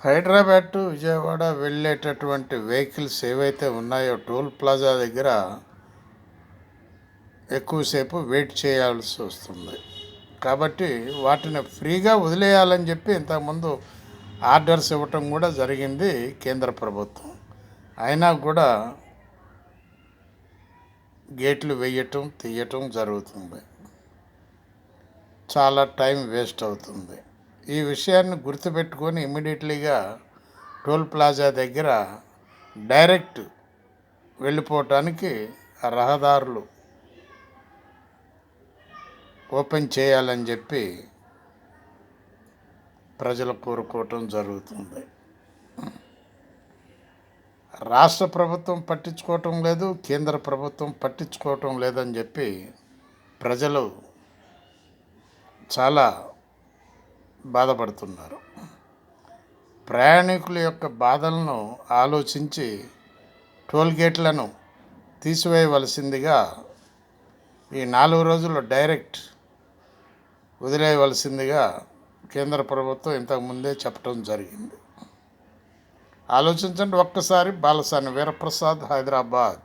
Hyderabad to Vijayawada వెళ్ళేటటువంటి vehicles ఏవైతే ఉన్నాయో టోల్ ప్లాజా దగ్గర ఎక్కువసేపు వెయిట్ చేయాల్సి వస్తుంది. కాబట్టి వాటిని ఫ్రీగా వదిలేయాలని చెప్పి ఇంతకుముందు ఆర్డర్స్ ఇవ్వటం కూడా జరిగింది కేంద్ర ప్రభుత్వం. అయినా కూడా గేట్లు వేయటం తీయటం జరుగుతుంది. చాలా టైం వేస్ట్ అవుతుంది. ఈ విషయాన్ని గుర్తుపెట్టుకొని ఇమ్మీడియట్లీగా టోల్ ప్లాజా దగ్గర డైరెక్ట్ వెళ్ళిపోవటానికి రహదారులు ఓపెన్ చేయాలని చెప్పి ప్రజలు కోరుకోవటం జరుగుతుంది. రాష్ట్ర ప్రభుత్వం పట్టించుకోవటం లేదు, కేంద్ర ప్రభుత్వం పట్టించుకోవటం లేదని చెప్పి ప్రజలు చాలా బాధపడుతున్నారు. ప్రయాణికుల యొక్క బాధలను ఆలోచించి టోల్గేట్లను తీసివేయవలసిందిగా ఈ 4 రోజులు డైరెక్ట్ వదిలేయవలసిందిగా కేంద్ర ప్రభుత్వం ఇంతకుముందే చెప్పడం జరిగింది. ఆలోచించండి ఒక్కసారి. బాలసాని వీరప్రసాద్, హైదరాబాద్.